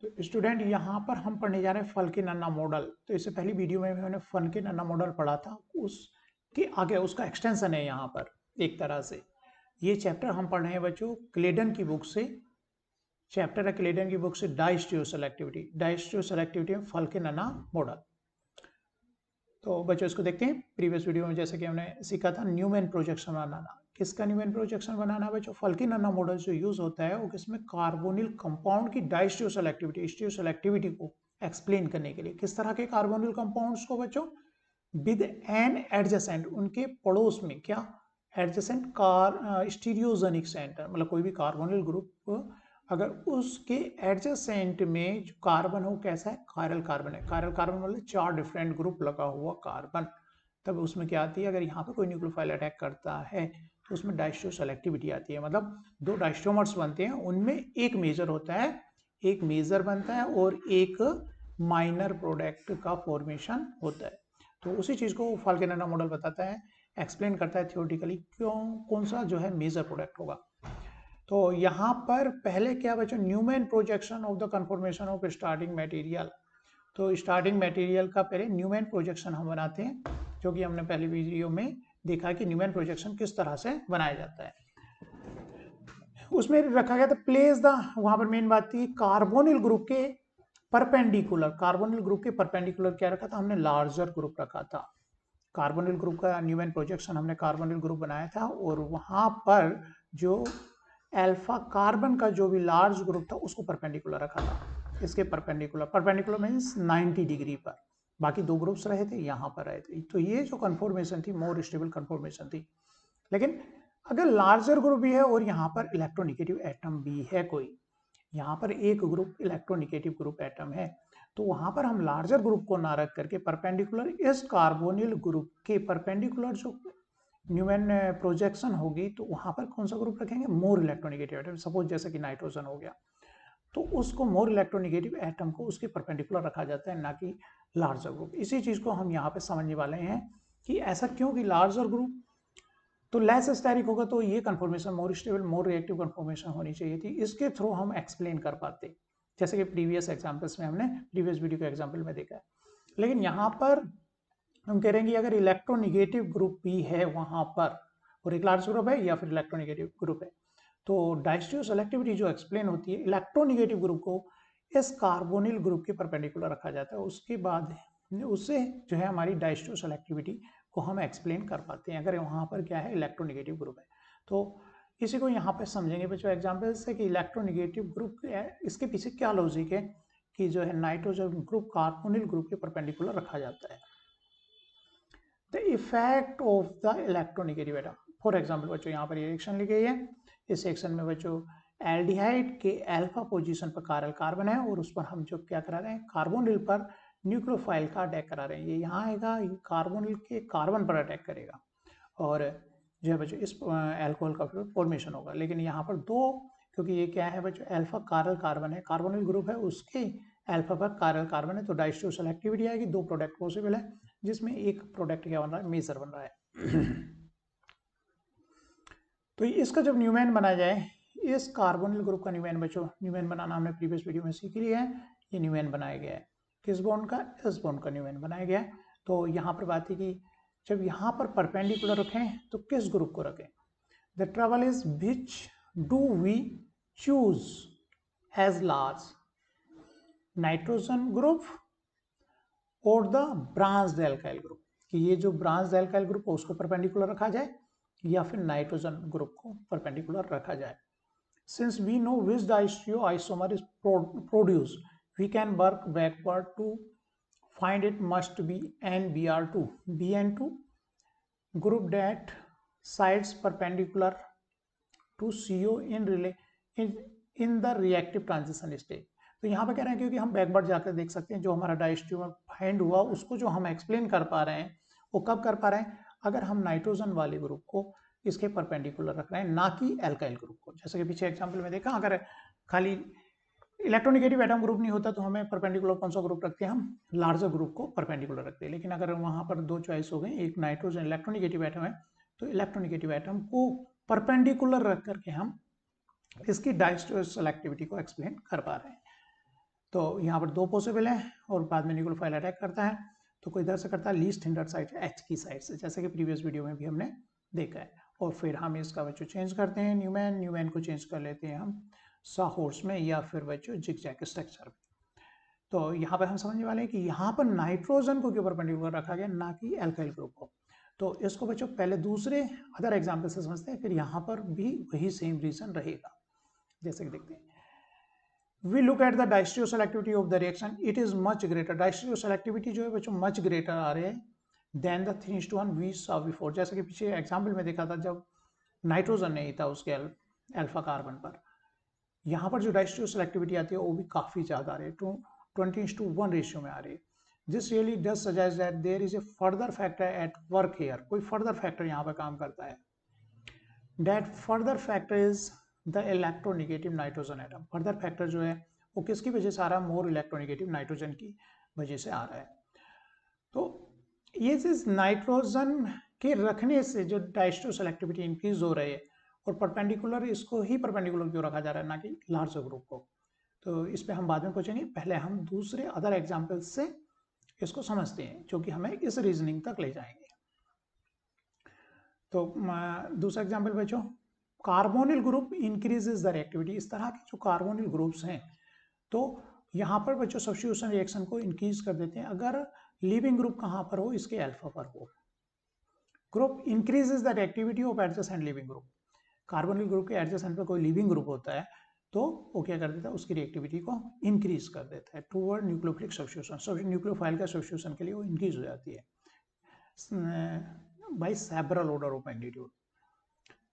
तो स्टूडेंट यहाँ पर हम पढ़ने जा रहे हैं फल्केन-अन्ना मॉडल। तो इससे पहली वीडियो में मैंने फल्केन-अन्ना मॉडल पढ़ा था, उसके आगे उसका एक्सटेंशन है यहाँ पर एक तरह से। ये चैप्टर हम पढ़ रहे हैं बच्चों क्लेडन की बुक से। चैप्टर है क्लेडन की बुक से डाइस्टीरियो सेलेक्टिविटी में फल्केन-अन्ना मॉडल। तो बच्चों इसको देखते हैं। प्रीवियस वीडियो में जैसे कि हमने सीखा था न्यूमैन प्रोजेक्शन बनाना। किसका न्यूमैन प्रोजेक्शन बनाना बच्चों? फल्केन-अन्ना मॉडल जो यूज होता है वो किसमें? कार्बोनिल कंपाउंड की डाइस्टीरियो सेलेक्टिविटी को एक्सप्लेन करने के लिए। किस तरह के कार्बोनिल कंपाउंड्स को बच्चों? विद एन एडजेसेंट, उनके पड़ोस में क्या? एडजेसेंट स्टीरियोजेनिक सेंटर, मतलब कोई भी कार्बोनिल ग्रुप अगर उसके एडजेसेंट में जो कार्बन हो कैसा है? कायरल कार्बन है। कायरल कार्बन मतलब 4 डिफरेंट ग्रुप लगा हुआ कार्बन। तब उसमें क्या आती है? अगर यहाँ पर कोई न्यूक्लियोफाइल अटैक करता है तो उसमें डाइस्टीरियो सेलेक्टिविटी आती है। मतलब 2 डाइस्टोमर्स बनते हैं, उनमें एक मेजर होता है, एक मेजर बनता है और एक माइनर प्रोडक्ट का फॉर्मेशन होता है। तो उसी चीज को फल्केन-अन्ना मॉडल बताता है, एक्सप्लेन करता है थियोरेटिकली क्यों कौन सा जो है मेजर प्रोडक्ट होगा। तो यहाँ पर पहले क्या बच्चों? Newman projection of the conformation of starting material. तो स्टार्टिंग मटेरियल का पहले न्यूमैन प्रोजेक्शन हम बनाते हैं, जो कि हमने पहली वीडियो में देखा कि न्यूमैन प्रोजेक्शन किस तरह से बनाया जाता है। उसमें रखा गया था प्लेस द, वहां पर मेन बात थी कार्बोनिल ग्रुप के परपेंडिकुलर। कार्बोनिल ग्रुप के परपेंडिकुलर क्या रखा था हमने? लार्जर ग्रुप रखा था। कार्बोनिल ग्रुप का न्यूमैन प्रोजेक्शन हमने कार्बोनिल ग्रुप बनाया था और वहां पर जो अल्फा कार्बन का जो भी लार्ज ग्रुप था उसको परपेंडिकुलर रखा था। इसके परपेंडिकुलर, परपेंडिकुलर मीन्स 90 डिग्री पर। बाकी 2 ग्रुप्स रहे थे, यहाँ पर रहे थे। तो ये जो कन्फॉर्मेशन थी मोर स्टेबल कन्फॉर्मेशन थी। लेकिन अगर लार्जर ग्रुप भी है और यहाँ पर इलेक्ट्रोनिगेटिव एटम भी है, कोई यहाँ पर एक ग्रुप इलेक्ट्रोनिगेटिव ग्रुप एटम है, तो वहां पर हम लार्जर ग्रुप को ना रख करके परपेंडिकुलर इस कार्बोनिल ग्रुप के परपेंडिकुलर जो न्यूमैन प्रोजेक्शन होगी तो वहां पर कौन सा ग्रुप रखेंगे? More electronegative atom. सपोज जैसे कि नाइट्रोजन हो गया तो उसको मोर इलेक्ट्रोनिगेटिव एटम को उसके परपेंडिकुलर रखा जाता है, ना कि लार्जर ग्रुप। इसी चीज को हम यहाँ पे समझने वाले हैं कि ऐसा क्यों कि लार्जर ग्रुप तो लेस स्टेरिक होगा तो ये confirmation more stable more reactive confirmation होनी चाहिए थी। इसके थ्रू हम एक्सप्लेन कर पाते, जैसे कि प्रीवियस एग्जांपल्स में हमने प्रीवियस वीडियो के एग्जांपल में देखा है। लेकिन यहाँ पर हम कह रहे हैं कि अगर इलेक्ट्रोनिगेटिव ग्रुप भी है वहां पर और एक लार्ज ग्रुप है या फिर इलेक्ट्रोनिगेटिव ग्रुप है, तो डाइस्टीरियो सेलेक्टिविटी जो एक्सप्लेन होती है इलेक्ट्रोनिगेटिव ग्रुप को इस कार्बोनिल ग्रुप के परपेंडिकुलर रखा जाता है। उसके बाद उससे जो है हमारी डाइस्टीरियो सेलेक्टिविटी को हम एक्सप्लेन कर पाते हैं अगर वहां पर क्या है? इलेक्ट्रोनिगेटिव ग्रुप है। तो इसी को यहाँ पे समझेंगे बच्चों एग्जाम्पल से कि इलेक्ट्रोनिगेटिव ग्रुप इसके पीछे क्या लॉजिक है कि जो है नाइट्रोजन ग्रुप कार्बोनिल ग्रुप के परपेंडिकुलर रखा जाता है। The effect of the electronegative atom, for example बच्चों यहाँ पर ये रिएक्शन लिखी गई है। इस सेक्शन में बच्चों एल्डिहाइड के अल्फा पोजीशन पर कायरल कार्बन है और उस पर हम जो क्या करा रहे हैं? कार्बोनिल पर न्यूक्लियोफाइल का अटैक करा रहे हैं। ये यहाँ आएगा, ये कार्बोनिल के कार्बन पर अटैक करेगा और जो है बच्चों इस अल्कोहल का फॉर्मेशन होगा। लेकिन यहाँ पर दो, क्योंकि ये क्या है बच्चों? अल्फा कायरल कार्बन है, कार्बोनिल ग्रुप है, उसके अल्फा पर कायरल कार्बन है, तो डाइस्टीरियो सेलेक्टिविटी आएगी। 2 प्रोडक्ट पॉसिबल है जिसमें एक प्रोडक्ट क्या बन रहा है? मेजर बन रहा है। तो इसका जब न्यूमैन बनाया जाए, इस कार्बोनिल ग्रुप का न्यूमैन बच्चों, न्यूमैन बनाना हमने प्रीवियस वीडियो में सीख लिया है। ये न्यूमैन बनाया गया है किस बॉन्ड का? इस बॉन्ड का न्यूमैन बनाया गया है। तो यहाँ पर बात है कि जब यहाँ पर परपेंडिकुलर रखें तो किस ग्रुप को रखें? The trouble is which do we choose as large, nitrogen group और द ब्रांच्ड एल्काइल ग्रुप, कि ये जो ब्रांच्ड एल्काइल ग्रुप है उसको परपेंडिकुलर रखा जाए या फिर नाइट्रोजन ग्रुप को परपेंडिकुलर रखा जाए। Since we know which distereoisomer is produced, we can work backward to find it must be NBr2. BN2 group that sides perpendicular to CO in the reactive transition stage. तो यहाँ पे कह रहे हैं क्योंकि हम बैकवर्ड जाकर देख सकते हैं जो हमारा डाइस्टीरियो फाइंड हुआ उसको जो हम एक्सप्लेन कर पा रहे हैं वो कब कर पा रहे हैं? अगर हम नाइट्रोजन वाले ग्रुप को इसके परपेंडिकुलर रख रहे हैं, ना कि एल्काइल ग्रुप को। जैसे कि पीछे एग्जांपल में देखा, अगर खाली इलेक्ट्रोनिगेटिव एटम ग्रुप नहीं होता तो हमें परपेंडिकुलर कौन सा ग्रुप रखते हैं? हम लार्जर ग्रुप को परपेंडिकुलर रखते हैं। लेकिन अगर वहां पर 2 चॉइस हो गई, एक नाइट्रोजन इलेक्ट्रोनिगेटिव एटम है, तो इलेक्ट्रोनिगेटिव एटम को परपेंडिकुलर रख करके हम इसकी डाइस्टीरियो सेलेक्टिविटी को एक्सप्लेन कर पा रहे हैं। तो यहाँ पर 2 पॉसिबल है और बाद में न्यूक्लियोफाइल अटैक करता है, तो कोई इधर से करता है लीस्ट हिंडर्ड साइड एच की साइड से, जैसे कि प्रीवियस वीडियो में भी हमने देखा है। और फिर हम इसका बच्चों चेंज करते हैं, न्यूमैन को चेंज कर लेते हैं हम साहॉर्स में या फिर बच्चों जिगजैग स्ट्रक्चर में। तो यहाँ पर हम समझने वाले हैं कि यहाँ पर नाइट्रोजन को क्यों परपेंडिकुलर रखा गया, ना कि एल्काइल ग्रुप को। तो इसको बच्चों पहले दूसरे अदर एग्जाम्पल से समझते हैं, फिर यहाँ पर भी वही सेम रीजन रहेगा। जैसे कि देखते हैं, we look at the distereoselectivity of the reaction, it is much greater, distereoselectivity जो है बच्चों much greater आ रहे हैं than the 3:1 we saw before। जैसे कि पीछे एग्जाम्पल में देखा था जब नाइट्रोजन नहीं था उसके अल्फा कार्बन पर, यहाँ पर जो डाइस्टेरियोसेलेक्टिविटी आती है वो भी काफी ज्यादा आ रही है, 20:1 रेशियो में आ रही है। This really does suggest that there is a further factor at work here, कोई फर्दर फैक्टर यहाँ पर काम करता है। That further factor is the electronegative nitrogen atom. Further factor जो है वो किसकी वजह से आ रहा है, मोर इलेक्ट्रोनिगेटिव नाइट्रोजन की वजह से आ रहा है। तो ये चीज नाइट्रोजन के रखने से जो डाइस्टेरियोसेलेक्टिविटी इंक्रीज हो रही है, और परपेंडिकुलर इसको ही परपेंडिकुलर क्यों रखा जा रहा है, ना कि लार्जर ग्रुप को। तो इस पे हम बाद में पूछेंगे, पहले हम दूसरे अदर एग्जाम्पल से इसको समझते हैं जो कि हमें इस रीजनिंग तक ले जाएंगे। तो दूसरा एग्जाम्पल बच्चों, carbonyl group increases the reactivity. इस तरह के जो कार्बोनिल ग्रुप्स हैं तो यहाँ पर बच्चों सब्स्टिट्यूशन रिएक्शन को इंक्रीज कर देते हैं अगर लीविंग ग्रुप कहाँ पर हो, इसके अल्फा पर हो। Group increases the reactivity of adjacent leaving group. Carbonyl group के एडजेसेंट पर कोई लिविंग ग्रुप होता है तो वो क्या कर देता है, उसकी रिएक्टिविटी को इंक्रीज कर देता है टूवर्ड न्यूक्लियोफिलिक सब्स्टिट्यूशन। न्यूक्लियोफाइल का सब्स्टिट्यूशन के लिए वो इंक्रीज हो जाती है by several order of magnitude.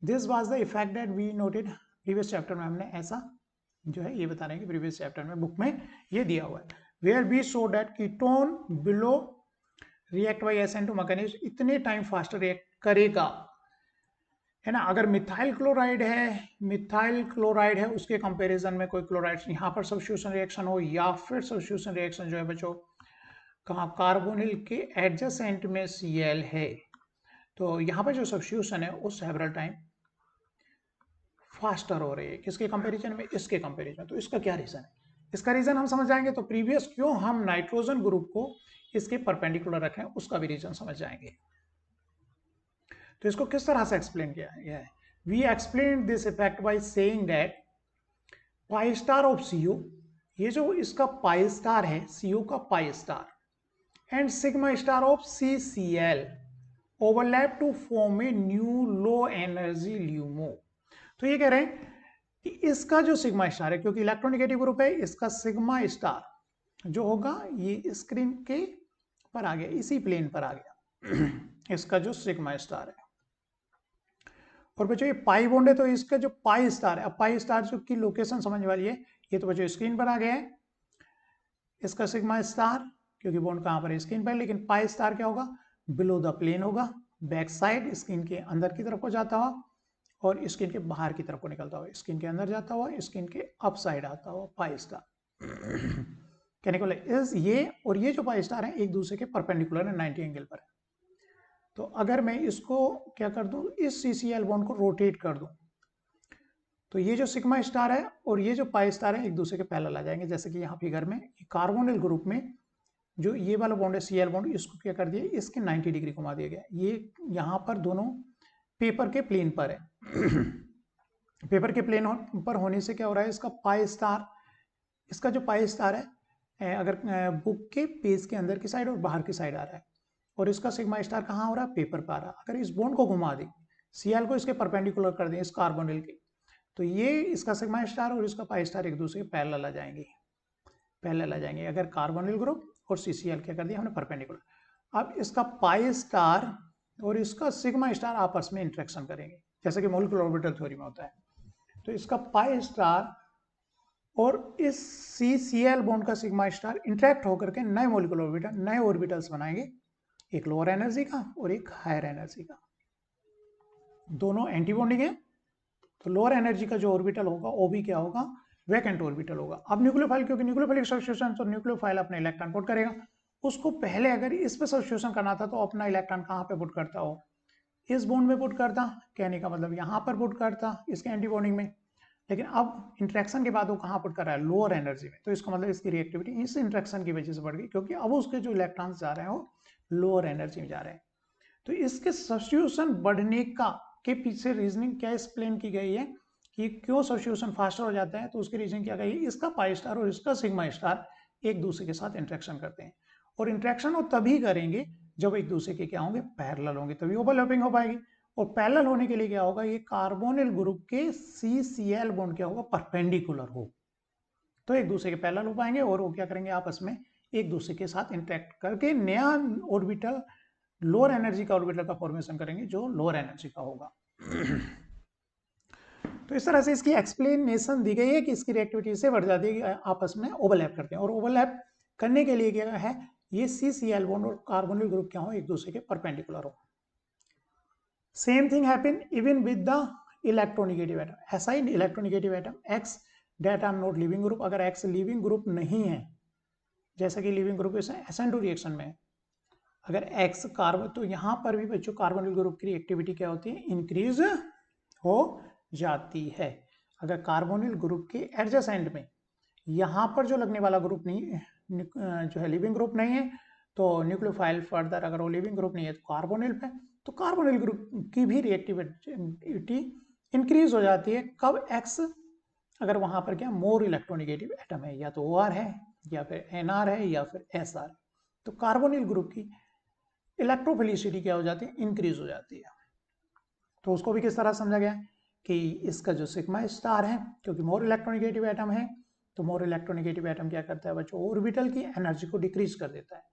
This was the effect that we noted previous chapter में। हमने ऐसा जो है ये बता रहे हैं कि प्रीवियस चैप्टर में बुक में ये दिया हुआ है, where we show that ketone below react by SN2 mechanism, इतने टाइम फास्टर रिएक्ट करेगा, है ना। अगर मिथाइल क्लोराइड है उसके कंपैरिजन में कोई क्लोराइड यहाँ पर सब्स्टिट्यूशन रिएक्शन हो, या फिर सब्स्टिट्यूशन रिएक्शन जो है बच्चों कहाँ कार्बोनिल के एडजेसेंट में Cl है, तो यहाँ पर जो सब्स्टिट्यूशन है वो सेवरल टाइम फास्टर हो रही है। किसके कंपैरिजन में, इसके कंपैरिजन। तो इसका क्या रीजन है, इसका रीजन हम समझ जाएंगे तो प्रीवियस क्यों हम नाइट्रोजन ग्रुप को इसके परपेंडिकुलर रखें उसका भी रीजन समझ जाएंगे। तो इसको किस तरह से एक्सप्लेन किया गया है, we explain this effect by saying that pi star of CO, ये जो इसका पाई स्टार है CO का pi star and sigma star of CCl overlap to form a new low energy LUMO. तो ये कह रहे हैं कि इसका जो सिग्मा स्टार है, क्योंकि इलेक्ट्रोनिगेटिव ग्रुप है, इसका सिग्मा स्टार जो होगा ये स्क्रीन के पर आ गया, इसी प्लेन पर आ गया इसका जो सिग्मा स्टार है। और बच्चों ये पाई बॉन्ड है तो इसका जो पाई स्टार है, अब पाई स्टार जो की लोकेशन समझने वाली है, ये तो बच्चों स्क्रीन पर आ गया है इसका सिग्मा स्टार, क्योंकि बॉन्ड कहां पर है, स्क्रीन पर। लेकिन पाई स्टार क्या होगा, बिलो द प्लेन होगा, बैक साइड स्क्रीन के अंदर की तरफ को जाता हुआ और स्क्रीन के बाहर की तरफ को निकलता हुआ, स्क्रीन के अंदर जाता हुआ, स्क्रीन के अप साइड आता हुआ पाई स्टार। कहने को इस ये और ये जो पाई स्टार है एक दूसरे के परपेंडिकुलर है, 90 एंगल पर है। तो अगर मैं इसको क्या कर दूं, इस CCl बॉन्ड को रोटेट कर दूं, तो ये जो सिग्मा स्टार है और ये जो पाई स्टार है एक दूसरे के पैरेलल आ जाएंगे। जैसे कि यहाँ फिगर में कार्बोनिल ग्रुप में जो ये वाला बॉन्ड है Cl बॉन्ड, इसको क्या कर दिया, इसके 90 डिग्री घुमा दिया गया। ये यहाँ पर दोनों पेपर के प्लेन पर है पेपर के प्लेन पर होने से क्या हो रहा है, इसका पाई स्टार, इसका जो पाई स्टार है अगर बुक के पेज के अंदर की साइड और बाहर की साइड आ रहा है, और इसका सिग्मा स्टार कहाँ हो रहा है, पेपर पर आ रहा है। अगर इस बॉन्ड को घुमा दें, Cl को इसके परपेंडिकुलर कर दें इस कार्बोनिल के, तो ये इसका सिग्मा स्टार और इसका पाई स्टार एक दूसरे के पैरेलल आ जाएंगे। अगर कार्बोनिल ग्रुप और CCl क्या कर दिया हमने, परपेंडिकुलर। अब इसका पाई स्टार और इसका सिग्मा स्टार आपस में इंटरेक्शन करेंगे, जैसे कि मॉलिक्यूलर ऑर्बिटल थ्योरी में होता है। तो इसका पाई स्टार और इस CCl बॉन्ड का सिग्मा स्टार इंटरेक्ट होकर के नए मॉलिक्यूलर ऑर्बिटल, नए ऑर्बिटल्स बनाएंगे, एक लोअर एनर्जी का और एक हायर एनर्जी का। दोनों एंटी बॉन्डिंग है, तो लोअर एनर्जी का जो ऑर्बिटल होगा वो भी क्या होगा, वैकेंट ऑर्बिटल होगा। अब न्यूक्लियोफाइल, क्योंकि न्यूक्लियोफिलिक सब्स्टिट्यूशन, तो न्यूक्लियोफाइल अपना इलेक्ट्रॉन पुट करेगा। उसको पहले अगर इस पे सब्स्टिट्यूशन करना था तो अपना इलेक्ट्रॉन कहाँ पे पुट करता हो, इस बॉन्ड में पुट करता, कहने का मतलब यहाँ पर पुट करता इसके एंटी बॉन्डिंग में। लेकिन अब इंट्रैक्शन के बाद वो कहाँ पुट कर रहा है, लोअर एनर्जी में, तो इसका मतलब इसकी रिएक्टिविटी इस इंट्रैक्शन की वजह से बढ़ गई, क्योंकि अब उसके जो इलेक्ट्रॉन्स जा रहे हैं वो लोअर एनर्जी में जा रहे हैं। तो इसके सब्स्टिट्यूशन बढ़ने का के पीछे रीजनिंग क्या एक्सप्लेन की गई है कि क्यों सब्स्टिट्यूशन फास्टर हो जाता है, तो उसकी रीजनिंग क्या गई है, इसका पाई स्टार और इसका सिग्मा स्टार एक दूसरे के साथ इंट्रैक्शन करते हैं, और इंट्रैक्शन वो तभी करेंगे जब एक दूसरे के क्या होंगे, पैरेलल होंगे, तभी ओवरलैपिंग हो पाएगी। और पैरेलल होने के लिए क्या होगा, ये कार्बोनिल ग्रुप के CCl बॉन्ड क्या होगा, परपेंडिकुलर हो, तो एक दूसरे के पैरेलल हो पाएंगे, और वो क्या करेंगे, आपस में एक दूसरे के साथ इंटरेक्ट करके नया ऑर्बिटल, लोअर एनर्जी का ऑर्बिटल का फॉर्मेशन करेंगे जो लोअर एनर्जी का होगा। तो इस तरह से इसकी एक्सप्लेनेशन दी गई है कि इसकी रिएक्टिविटी से बढ़ जाती है, आपस में ओवरलैप करते हैं, और ओवरलैप करने के लिए क्या है, ये CCl बॉन्ड और कार्बोनिल ग्रुप क्या हो, एक दूसरे के परपेंडिकुलर हो। Same thing happen even with the electronegative atom, ऐसा ही electronegative atom X that are not leaving group, अगर एक्स लिविंग ग्रुप नहीं है, जैसा कि लिविंग ग्रुप SN2 रिएक्शन में अगर एक्स कार्बन, तो यहां पर भी बच्चों कार्बोनिल ग्रुप की एक्टिविटी क्या होती है, इंक्रीज हो जाती है। अगर कार्बोनिल ग्रुप के एडजेसेंट में यहां पर जो लगने वाला ग्रुप नहीं जो है लिविंग ग्रुप नहीं है, तो न्यूक्लियोफाइल फर्दर अगर वो लिविंग ग्रुप नहीं है तो कार्बोनिल पे, तो कार्बोनिल ग्रुप की भी रिएक्टिविटी इंक्रीज हो जाती है। कब, एक्स अगर वहां पर क्या मोर इलेक्ट्रोनिगेटिव एटम है, या तो OR है या फिर NR है या फिर SR, तो कार्बोनिल ग्रुप की इलेक्ट्रोफिलिसिटी क्या हो जाती है, इंक्रीज हो जाती है। तो उसको भी किस तरह समझा गया कि इसका जो सिग्मा स्टार है, क्योंकि मोर इलेक्ट्रोनिगेटिव एटम है, तो मोर इलेक्ट्रोनिगेटिव एटम क्या करता है बच्चों, ऑर्बिटल की एनर्जी को डिक्रीज कर देता है।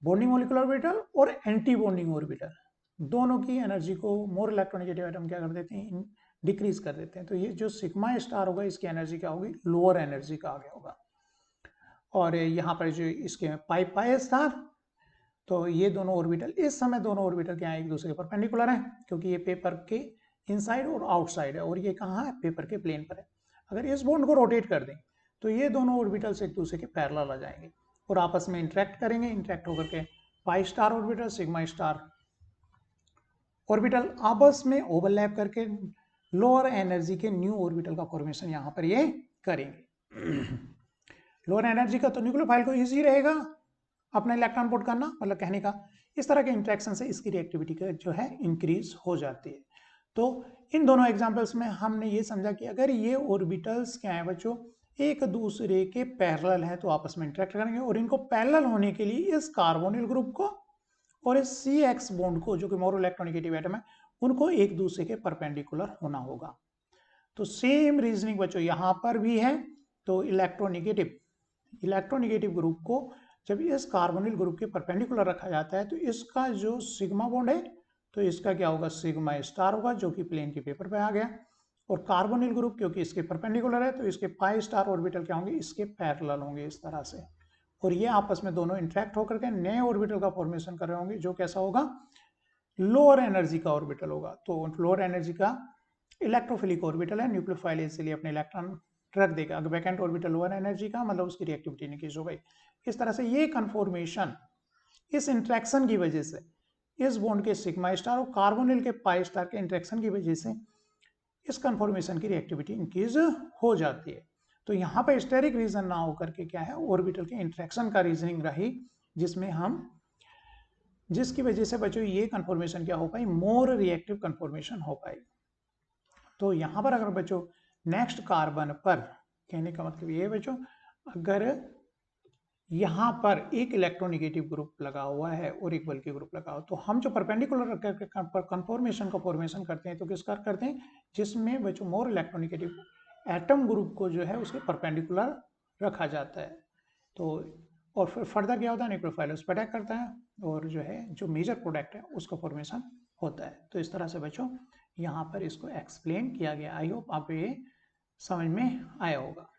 बॉन्डिंग मॉलिक्यूलर ऑर्बिटल और एंटी बॉन्डिंग ऑर्बिटल दोनों की एनर्जी को मोर इलेक्ट्रोनिगेटिव एटम क्या कर देते हैं, डिक्रीज कर देते हैं। तो ये जो सिग्मा स्टार होगा इसकी एनर्जी क्या होगी, लोअर एनर्जी का आ गया होगा। और यहाँ पर जो इसके पाई पाई स्टार, तो ये दोनों ऑर्बिटल इस समय दोनों ऑर्बिटल क्या है, एक दूसरे के परपेंडिकुलर है, क्योंकि ये पेपर के इनसाइड और आउटसाइड है, और ये कहाँ है, पेपर के प्लेन पर है। अगर इस बॉन्ड को रोटेट कर दें तो ये दोनों ऑर्बिटल्स एक दूसरे के पैरेलल आ जाएंगे और आपस में इंटरेक्ट करेंगे, इंटरेक्ट होकर के pi star orbital sigma star orbital आपस में ओवरलैप करके लोअर एनर्जी के न्यू ऑर्बिटल का फॉर्मेशन यहाँ पर ये करेंगे। लोअर एनर्जी का तो न्यूक्लियोफाइल को इजी रहेगा अपना इलेक्ट्रॉन पुट करना, मतलब कहने का इस तरह के इंटरेक्शन से इसकी रिएक्टिविटी जो है इंक्रीज हो जाती है। तो इन दोनों एग्जांपल्स में हमने ये समझा कि अगर ये ऑर्बिटल्स क्या है बच्चों, एक दूसरे के पैरेलल है तो आपस में इंटरेक्ट करेंगे, और इनको पैरेलल होने के लिए इस कार्बोनिल ग्रुप को और इस CX बॉन्ड को, जो कि मोर इलेक्ट्रोनिगेटिव एटम है, उनको एक दूसरे के परपेंडिकुलर होना होगा। तो सेम रीजनिंग बच्चों यहां पर भी है। तो इलेक्ट्रोनिगेटिव ग्रुप को जब इस कार्बोनिल ग्रुप के परपेंडिकुलर रखा जाता है तो इसका जो सिग्मा बॉन्ड है तो इसका क्या होगा, सिग्मा स्टार होगा, जो कि प्लेन के पेपर पे आ गया। और कार्बोनिल ग्रुप क्योंकि इसके परपेंडिकुलर है तो इसके पाई स्टार ऑर्बिटल क्या होंगे, इसके पैरेलल होंगे इस तरह से, और ये आपस में दोनों इंटरेक्ट होकर के नए ऑर्बिटल का फॉर्मेशन कर रहे होंगे, जो कैसा होगा, लोअर एनर्जी का ऑर्बिटल होगा। तो लोअर एनर्जी का इलेक्ट्रोफिलिक ऑर्बिटल है, न्यूक्लियोफाइल इसलिए अपने इलेक्ट्रॉन रख देगा। अगर वैकेंट ऑर्बिटल लोअर एनर्जी का, मतलब उसकी रिएक्टिविटी इंक्रीज हो गई। इस तरह से ये कन्फॉर्मेशन इस इंट्रैक्शन की वजह से, इस बॉन्ड के सिग्मा स्टार और कार्बोनिल के पाई स्टार के इंट्रैक्शन की वजह से इस कन्फॉर्मेशन की रिएक्टिविटी इंक्रीज हो जाती है। तो यहाँ पर स्टेरिक रीजन ना होकर के क्या है, ऑर्बिटल के इंट्रैक्शन का रीजनिंग रही, जिसकी वजह से बच्चों ये कन्फॉर्मेशन क्या हो पाई, मोर रिएक्टिव कन्फॉर्मेशन हो पाई। तो यहाँ पर अगर बच्चों नेक्स्ट कार्बन पर, कहने का मतलब ये बच्चों, अगर यहाँ पर एक इलेक्ट्रोनिगेटिव ग्रुप लगा हुआ है और एक बल्कि ग्रुप लगा हुआ, तो हम जो परपेंडिकुलर कन्फॉर्मेशन का फॉर्मेशन करते हैं तो किस कर करते हैं, जिसमें बच्चों मोर इलेक्ट्रोनिगेटिव एटम ग्रुप को जो है उसके परपेंडिकुलर रखा जाता है। तो और फिर फर्दर क्या होता है, न्यूक्लियोफाइल उस पर अटैक करता है और जो है जो मेजर प्रोडक्ट है उसका फॉर्मेशन होता है। तो इस तरह से बच्चों यहाँ पर इसको एक्सप्लेन किया गया। आई होप आप ये समझ में आया होगा।